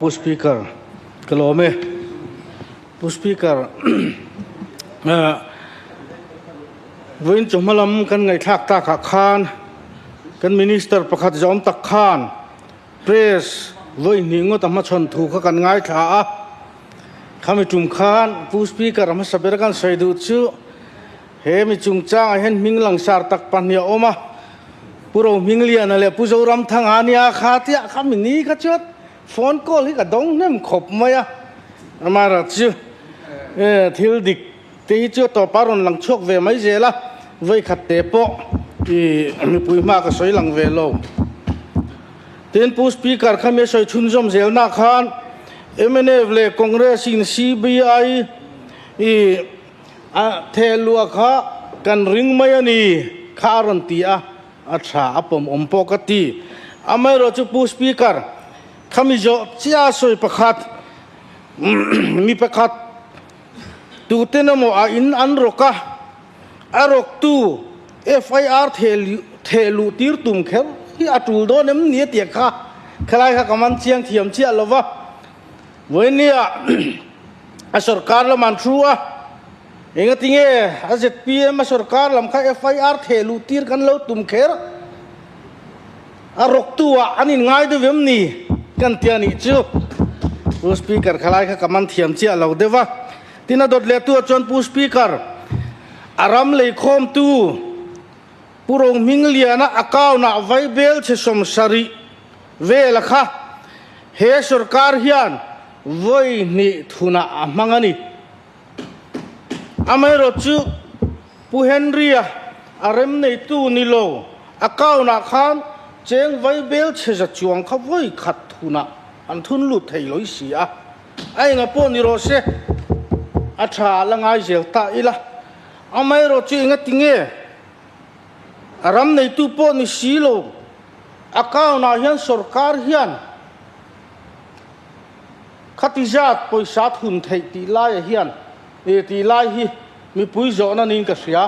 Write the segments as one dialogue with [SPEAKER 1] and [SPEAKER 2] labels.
[SPEAKER 1] Speaker, kalau me, speaker,วันจมาลำกันไงทักตาขักขานกันมินิสเตอร์ประคัดจอมตักขานเพรสวันนี้งดมาชนถูกกันง่ายท่าข้ามีจุ่มขานผู้สปีกเกอร์มาสับเบรกันใส่ดูชื่อเฮมีจุ่มจ้างเห็นมิงหลังสารตักปันยาอมาผู้เรามิงเลียนอะไรผู้เจ้ารำทางอานิอาขาที่ข้ามีนี้ก็เชิดฟอนก็ลิกดงเนี่ยมันขบไหมอะมารัดชื่อทิลดิกที่ชื่อต่อปารอนหลังชกเวไม่เจละไว้ขัดเตะปะที่มีปุยมากก็สวยหลังเวโลเต็นผู้สปีกเกอร์ข้ามีสวยชุนจอมเจลนักขานMLA Er เลยคอนเกรสอิน CBI เทลัวข้ากันริงไม่ยันีข้ารันตีอาชาอปมอมปกติไม่รู้จุผู้สปีกเกอร์ข้ามีจ่อเจ้าสวยประคัดมีประคัดตูเตนโมอินอันรกะรกตู FIR เทลูตีร์ตุมเข้มที่อาจูลโดนเนี่ยเตียข้าใครข้ากำมันเชียงเทียมเชียลวะวันนี้สุรการละมันชัวเองติงZPM สุรการละมัน FIR เทลูตีร์กันแล้วตุมเข้มรกตัวอันนี้ง่ายด้วยเวมนี่กันเทียนี่จูผู้สปีกเกอร์ใครข้ากำมันเทียมเชียเราเดี๋ยวว่าที่นั่นโดดเลี้ยตัวจนผู้สปีกเกอร์อารามเลยคมตูผู้รงมิงเลียนะอากาวนะไวเบลเชสมสรีเวลค่ะเฮสุรการเฮียนไว้นี่ทุนะมังนี่ไม่รู้จูผู้เฮนรีอารามในตู้นิโลอากาวนะขันเจงไวเบลเชสจวงเขาไว้ขัดทุนะอันทุนลุดให้ลอยเสียไอ้เงาปนิโรเซอาชาละไงเจลตาอีละไม่รู้จูเงติงอารามในตู้ปนิสีโลอากาวนะเฮียนสุรการเฮียนขัดจัดปุยสัตหุ่นไทยตีไล่เฮียนตีไล่ฮีมีปุยโจนันนินกษีย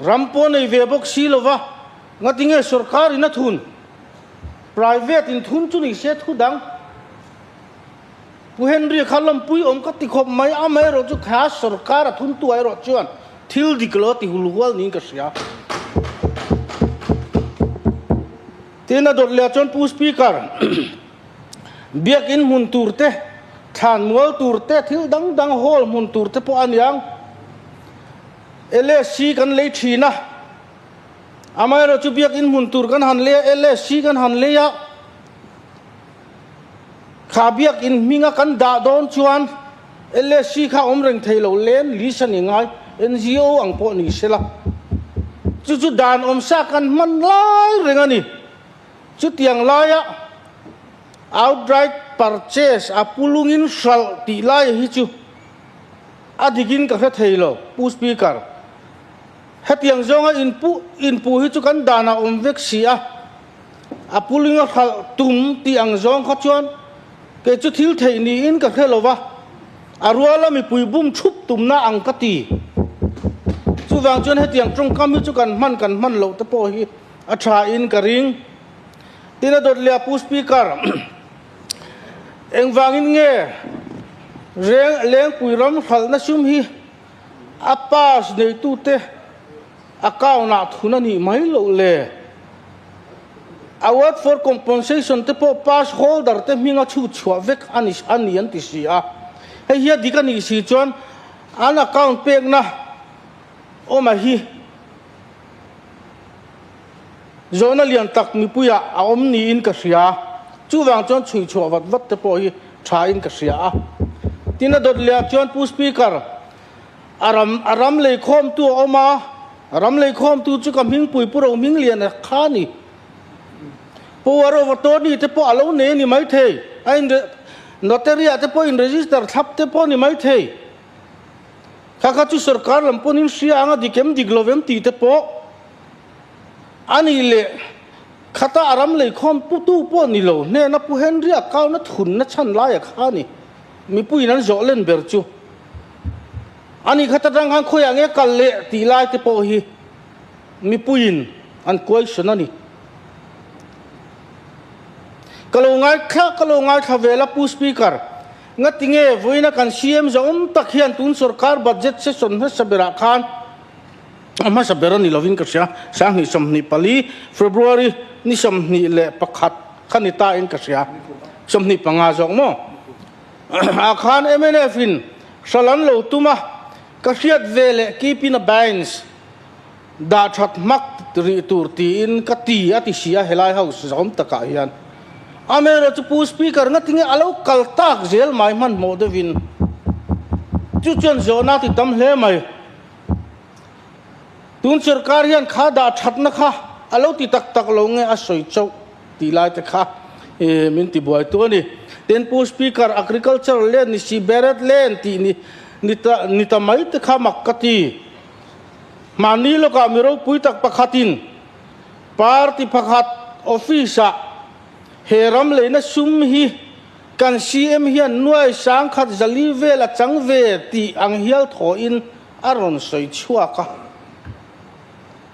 [SPEAKER 1] รำปนในเว็บสีโลวะงั้นติงสุรการอินทุน private อินทุนจุนี่เสียทุดังผู้เห็นเรียกขลังปุยอมก็ติขบไม่ไม่รู้จุข้าสุรการทุนตัวไอ้รถจวนทิลดิกลอติหุลวัลนี่กษียทีนั้นโดดเลี้ยจนผู้สปีกเกอร์เบียกอินมุนตูร์เตทานมัวตูร์เตทิลดังโฮลมุนตูร์เตพออันยังLSCกันเลยทีนะไม่รู้จุเบียกอินมุนตูร์กันหันเลยLSCกันหันเลยอะข้าเบียกอินมิงกันด่าโดนชวน LSC ข้าอมเริงไทยเราเล่นลิสันยังไง NGO อังปอนี่เสละจุดด่านอมสักกันมันไล่เรื่องนี้จุดyang layak outright purchase apulungin sal tilai hicu adigin ka thelo pu speaker het yang zonga inpu hicu kan dana omvek sia apulinga khal tum ti ang zong kha chuan ke chu thil thei ni in ka thelo wa arwala mi pui bum chup tum na ang ka ti chu wang chuan het yang trong kam hi chu kan man lo te po hi a tha in ka ring tina dot lia pu speaker eng wangin nge leng pui ram khal na sum hi apas nei tu te akaw na thuna ni mai lo le award for compensation te po pass holder te minga chu chwa vek ani an ti sia hei hi dikani si chon an account pek na o ma hi zona lian tak mi puya aom ni in ka sia chu wang chon chui chwa wat te po hi tha in ka sia tina dot lia chon pu speaker aram le khom tu oma aram le khom tu chu kam hing pui pu ro ming lian kha ni po ro wa to ni te po alo ne ni mai the ai notaria te po in register thap te po ni mai the kha chu sarkar lam po nin sia anga dikem diglovem ti te po ani le khata aram le khom pu tu po ni lo ne na pu hen ria kaw na thun na chan la ya kha ni mi pui nan zo len ber chu ani khata rang han khoya nge kal le ti lai te po hi mi puin an question ani kalau ngai khavela pu speaker ngatinge voina kan CM zom takhian tun sarkar budget session ha sabera khan ama sabera ni lovin kasya sang ni somni pali February ni somni le pakhat khanita in kasya somni panga jong mo akhan MNF in salan lo tuma kasiat vele kipina bands da that mak ri turti in kati ati sia helai house zom taka hian amero chu pu speaker ngatinge alo kaltak zel mai man mo devin chu chon zona ti tam hle mai tun sarkar hian kha da that na kha alo ti tak tak lo nge a soi chau ti lai te kha min ti boy tu ni ten pu speaker agriculture land ni si beret land ti ni ta mai te kha makati mani lo ka miro pui tak pakhatin party pakhat office heram leina sum hi kan CM hian nuai sang khat zali vela chang ve ti ang hial tho in aron soi chua ka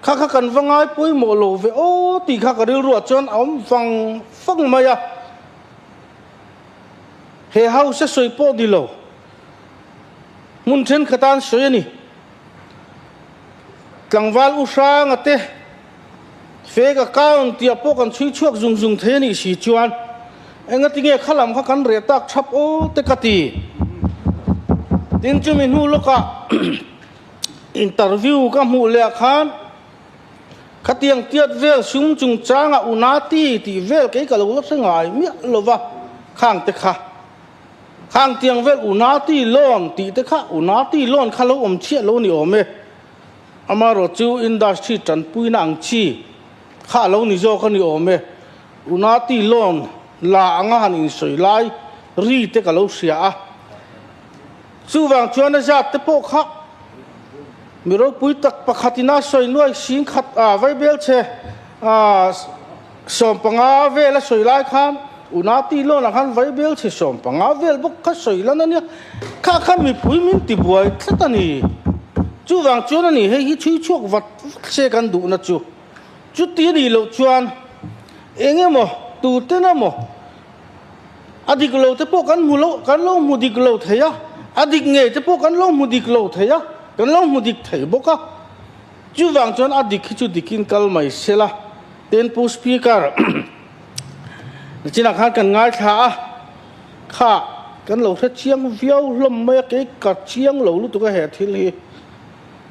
[SPEAKER 1] kha kan wangai pui mo lo ve o ti kha ka ril ro chon om fang maya he house soi po dilo mun chen khatan soi ni tlangwal usang ate fake account tia po kan chui chuak zung the ni si chuan enga tinge khalam kha kan re tak chap o te kati tin chumi nu loka interview ka mu le khan khatiang tiat vel sum chung changa unati ti vel ke ka lo sangai mi lova khang te kha khang tiang vel unati lon ti te kha unati lon kha lo chia lo ni ome amaro chu industry tan pui nang chi kha lo ni zo kha ni ome unati lon la anga han in soi lai ri te ka lo sia a chu wang chuan za te po kha miro pui tak pakhatina soi nuai sing khat a vai bel che a som panga vela soi lai khan unati lon khan vai bel che som panga vel bok kha soi lan ania kha mi pui min ti buai tlatani chu wang chuan ani hei chui chuak wat se kan du na chu ti ni lo chuan enge mo tu te na mo adik lo te po kan lo mu dik lo theya adik nge te po kan lo mu dik lo theya kan lo mu dik thei boka chu wang chuan adik chu dikin kal mai sela ten pu speaker china khan kan ngai kha kan lo tha chiang viau lom mai ke ka chiang lo lu tu ka he thil hi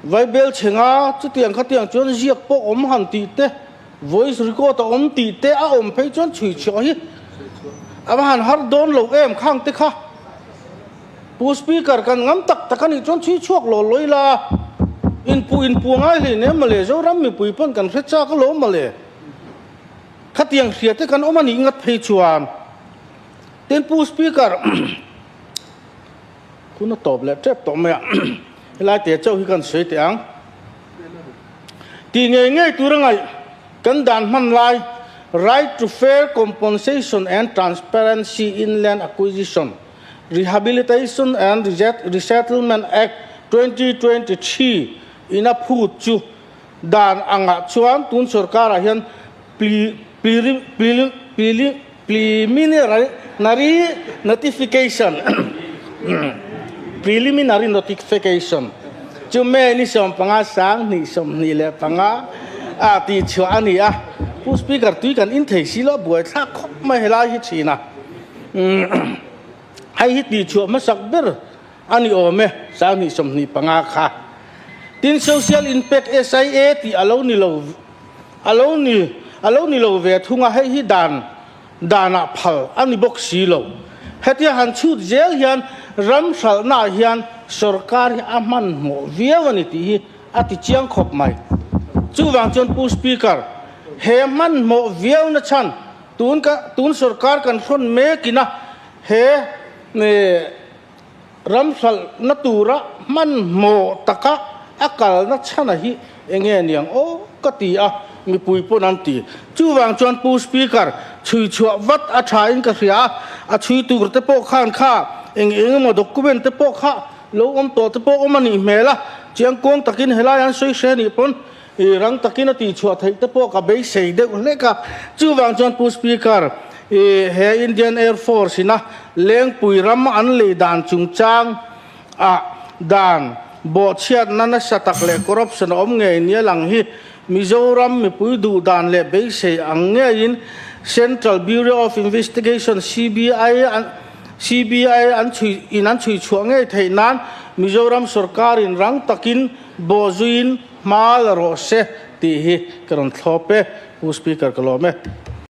[SPEAKER 1] vai bel chenga chu tiang kha tiang chuan ziak po om han ti te voice record om ti te a om phei chuan chui chho hi aba han har don lo em khang te kha pu speaker kan ngam tak takani chuan chui chuak lo loila in pu ngai le ne male zo ram mi pui pon kan hrecha ka lo male kha tiang hria te kan omani ngat phei chuan ten pu speaker kuna top le trap to me lai te chau hi kan sei te ang ti nge turangai kan dan man lai right to fair compensation and transparency in land acquisition Rehabilitation and Resettlement Act 2023 ina phut chu dan anga chuan tun sarkar a hian preliminary notification preliminary notification chu me ni som panga sang ni som ni le panga a ti chua ni a pu speaker tui kan in thei si lo buai tha khop mai hela hi china ai hi ti chua ma sak ber ani ome sang ni som ni panga kha tin social impact SIA ti alo ni lo ve thunga hei hi dana phal ani bok si lo hetia han chut zel hian ram sal na hian sarkar aman mo viawani ti ati chiang khop mai chu wang chon pu speaker he man mo viaw na chan tun sarkar kan thon me kina he ne ram sal na tura man mo taka akal na chana hi enge niang o kati a mi pui pon an ti chu wang chon pu speaker chui chua wat a tha in ka ria a chui tur te po khan kha eng mo document te po kha lo om to te po omani mela chiang kong takin helai an soi se ni pon rang takin ti chua thei te po ka be sei de le ka chu wang chon pu speaker he Indian Air Force na Lengpui ram an le dan chung chang dan bo chiat nana satak le corruption om nge nia lang hi Mizoram mi pui du dan le be se ang nge in Central Bureau of Investigation CBI an chui chuang nge thei nan Mizoram sarkar in rang takin bozuin mal ro se ti hi karon thope speaker kalome